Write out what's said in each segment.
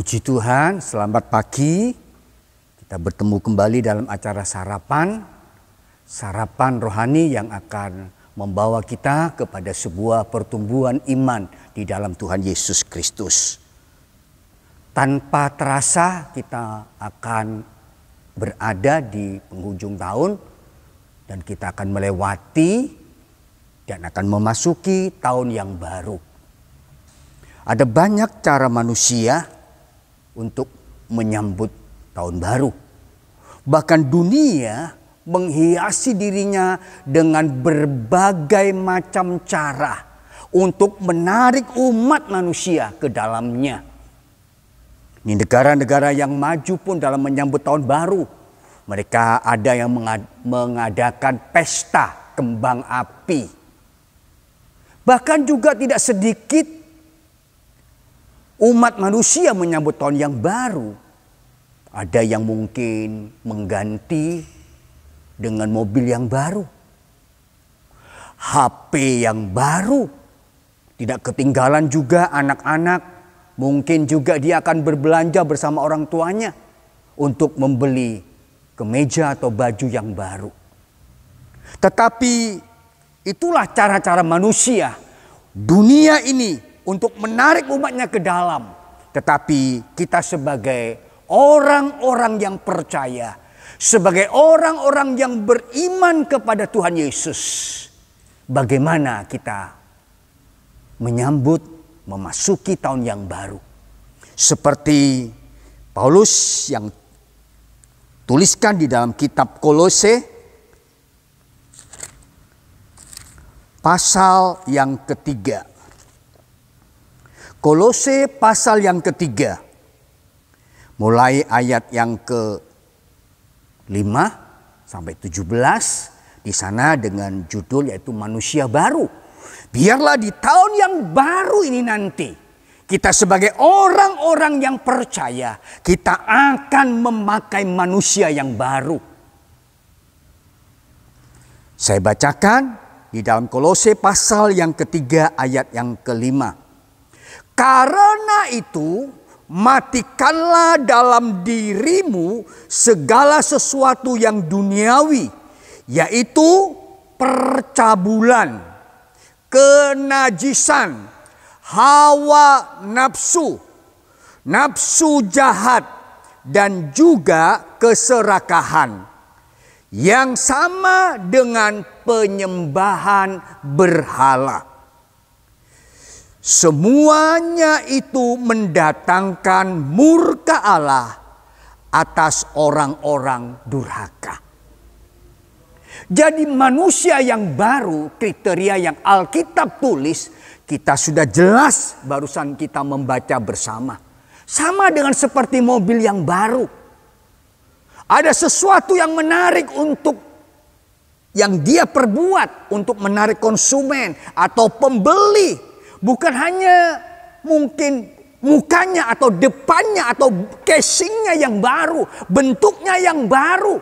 Puji Tuhan, selamat pagi. Kita bertemu kembali dalam acara sarapan rohani yang akan membawa kita kepada sebuah pertumbuhan iman di dalam Tuhan Yesus Kristus. Tanpa terasa kita akan berada di penghujung tahun dan kita akan melewati dan akan memasuki tahun yang baru. Ada banyak cara manusia untuk menyambut tahun baru. Bahkan dunia menghiasi dirinya dengan berbagai macam cara untuk menarik umat manusia ke dalamnya. Ini negara-negara yang maju pun dalam menyambut tahun baru. Mereka ada yang mengadakan pesta kembang api. Bahkan juga tidak sedikit umat manusia menyambut tahun yang baru. Ada yang mungkin mengganti dengan mobil yang baru. HP yang baru. Tidak ketinggalan juga anak-anak. Mungkin juga dia akan berbelanja bersama orang tuanya untuk membeli kemeja atau baju yang baru. Tetapi itulah cara-cara manusia. Dunia ini untuk menarik umatnya ke dalam. Tetapi kita sebagai orang-orang yang percaya, sebagai orang-orang yang beriman kepada Tuhan Yesus, bagaimana kita menyambut, memasuki tahun yang baru. Seperti Paulus yang tuliskan di dalam kitab Kolose, pasal yang ketiga. Kolose pasal yang ketiga, mulai ayat yang ke-5 sampai 17, di sana dengan judul yaitu manusia baru. Biarlah di tahun yang baru ini nanti, kita sebagai orang-orang yang percaya, kita akan memakai manusia yang baru. Saya bacakan di dalam Kolose pasal yang ketiga ayat yang ke-5. Karena itu, matikanlah dalam dirimu segala sesuatu yang duniawi, yaitu percabulan, kenajisan, hawa nafsu, nafsu jahat, dan juga keserakahan, yang sama dengan penyembahan berhala. Semuanya itu mendatangkan murka Allah atas orang-orang durhaka. Jadi manusia yang baru, kriteria yang Alkitab tulis, kita sudah jelas barusan kita membaca bersama. Sama dengan seperti mobil yang baru. Ada sesuatu yang menarik untuk yang dia perbuat untuk menarik konsumen atau pembeli. Bukan hanya mungkin mukanya atau depannya atau casingnya yang baru. Bentuknya yang baru.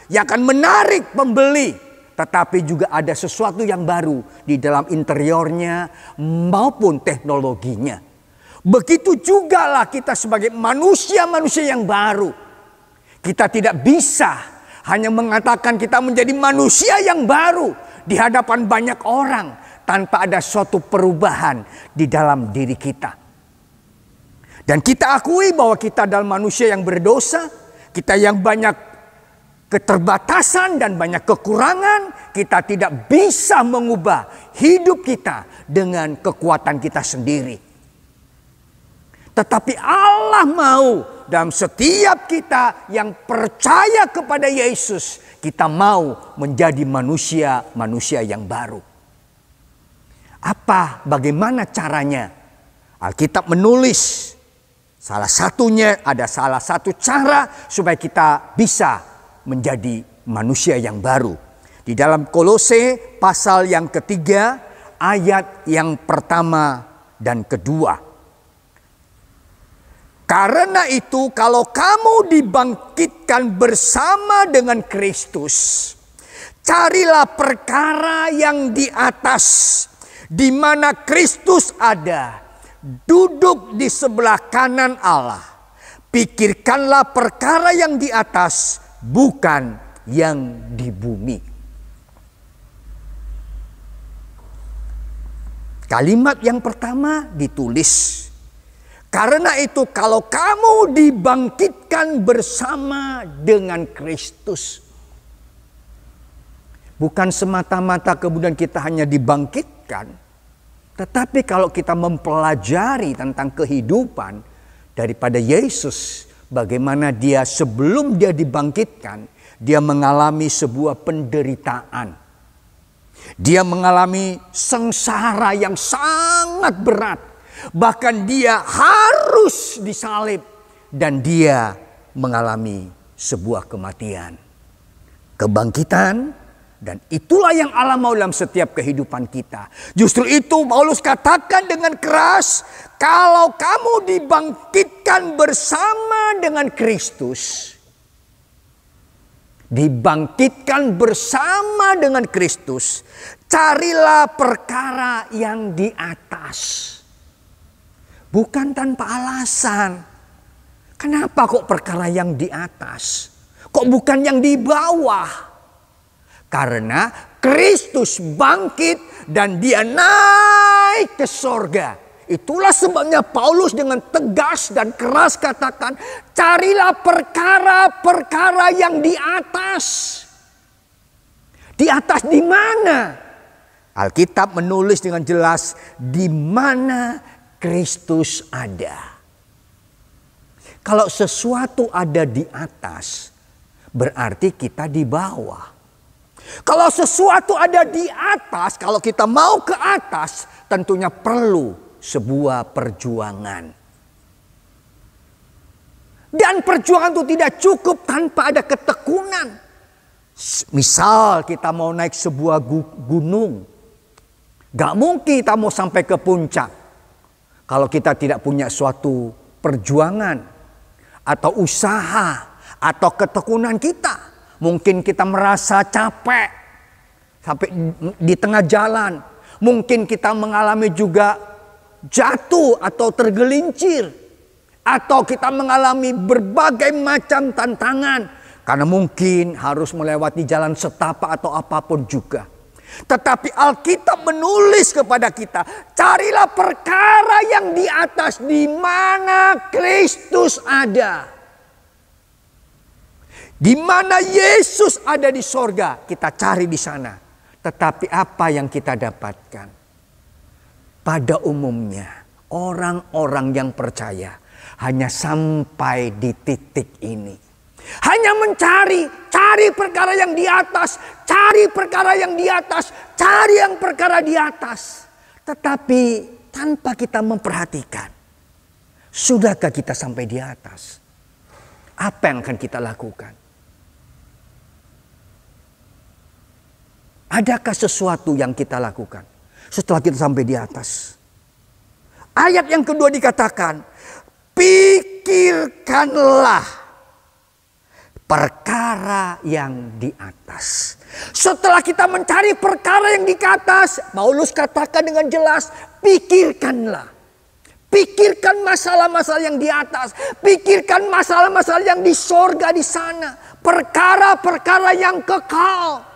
Yang akan menarik pembeli. Tetapi juga ada sesuatu yang baru di dalam interiornya maupun teknologinya. Begitu juga lah kita sebagai manusia-manusia yang baru. Kita tidak bisa hanya mengatakan kita menjadi manusia yang baru di hadapan banyak orang tanpa ada suatu perubahan di dalam diri kita. Dan kita akui bahwa kita adalah manusia yang berdosa, kita yang banyak keterbatasan dan banyak kekurangan, kita tidak bisa mengubah hidup kita dengan kekuatan kita sendiri. Tetapi Allah mau dalam setiap kita yang percaya kepada Yesus, kita mau menjadi manusia yang baru. Bagaimana caranya? Alkitab menulis salah satu cara supaya kita bisa menjadi manusia yang baru. Di dalam Kolose pasal yang ketiga ayat yang pertama dan kedua. Karena itu kalau kamu dibangkitkan bersama dengan Kristus, carilah perkara yang di atas, di mana Kristus ada, duduk di sebelah kanan Allah. Pikirkanlah perkara yang di atas, bukan yang di bumi. Kalimat yang pertama ditulis. Karena itu kalau kamu dibangkitkan bersama dengan Kristus. Bukan semata-mata kemudian kita hanya dibangkitkan. Tetapi kalau kita mempelajari tentang kehidupan daripada Yesus. Bagaimana dia sebelum dia dibangkitkan. Dia mengalami sebuah penderitaan. Dia mengalami sengsara yang sangat berat. Bahkan dia harus disalib. Dan dia mengalami sebuah kematian. Kebangkitan. Dan itulah yang Allah mau dalam setiap kehidupan kita. Justru itu Paulus katakan dengan keras. Kalau kamu dibangkitkan bersama dengan Kristus. Dibangkitkan bersama dengan Kristus. Carilah perkara yang di atas. Bukan tanpa alasan. Kenapa kok perkara yang di atas? Kok bukan yang di bawah? Karena Kristus bangkit dan dia naik ke sorga. Itulah sebabnya Paulus dengan tegas dan keras katakan. Carilah perkara-perkara yang di atas. Di atas di mana? Alkitab menulis dengan jelas. Di mana Kristus ada. Kalau sesuatu ada di atas, berarti kita di bawah. Kalau sesuatu ada di atas, kalau kita mau ke atas, tentunya perlu sebuah perjuangan. Dan perjuangan itu tidak cukup tanpa ada ketekunan. Misal kita mau naik sebuah gunung. Gak mungkin kita mau sampai ke puncak. Kalau kita tidak punya suatu perjuangan atau usaha atau ketekunan kita. Mungkin kita merasa capek sampai di tengah jalan. Mungkin kita mengalami juga jatuh atau tergelincir. Atau kita mengalami berbagai macam tantangan. Karena mungkin harus melewati jalan setapak atau apapun juga. Tetapi Alkitab menulis kepada kita, carilah perkara yang di atas di mana Kristus ada. Di mana Yesus ada di sorga, kita cari di sana. Tetapi apa yang kita dapatkan? Pada umumnya, orang-orang yang percaya hanya sampai di titik ini. Hanya cari perkara yang di atas, cari perkara yang di atas, cari yang perkara di atas. Tetapi tanpa kita memperhatikan, sudahkah kita sampai di atas? Apa yang akan kita lakukan? Adakah sesuatu yang kita lakukan setelah kita sampai di atas? Ayat yang kedua dikatakan, pikirkanlah perkara yang di atas. Setelah kita mencari perkara yang di atas, Paulus katakan dengan jelas, pikirkanlah. Pikirkan masalah-masalah yang di atas. Pikirkan masalah-masalah yang di sorga di sana. Perkara-perkara yang kekal.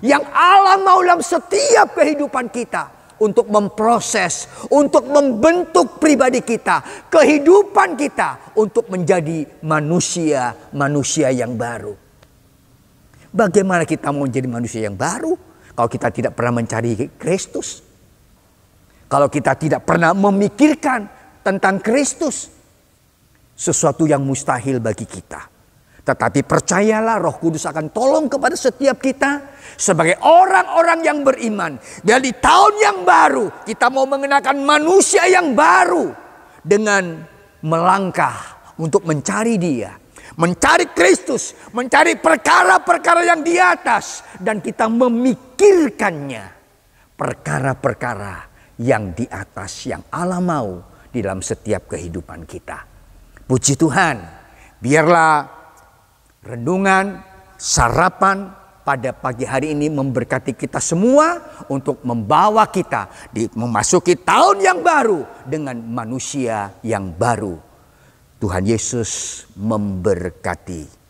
Yang Allah mau dalam setiap kehidupan kita. Untuk memproses, untuk membentuk pribadi kita, kehidupan kita, untuk menjadi manusia yang baru. Bagaimana kita mau menjadi manusia yang baru kalau kita tidak pernah mencari Kristus? Kalau kita tidak pernah memikirkan tentang Kristus, sesuatu yang mustahil bagi kita. Tetapi percayalah, Roh Kudus akan tolong kepada setiap kita sebagai orang-orang yang beriman. Dan di tahun yang baru kita mau mengenakan manusia yang baru dengan melangkah untuk mencari Dia, mencari Kristus, mencari perkara-perkara yang di atas, dan kita memikirkannya, perkara-perkara yang di atas yang Allah mau di dalam setiap kehidupan kita. Puji Tuhan, biarlah renungan, sarapan pada pagi hari ini memberkati kita semua untuk membawa kita memasuki tahun yang baru dengan manusia yang baru. Tuhan Yesus memberkati.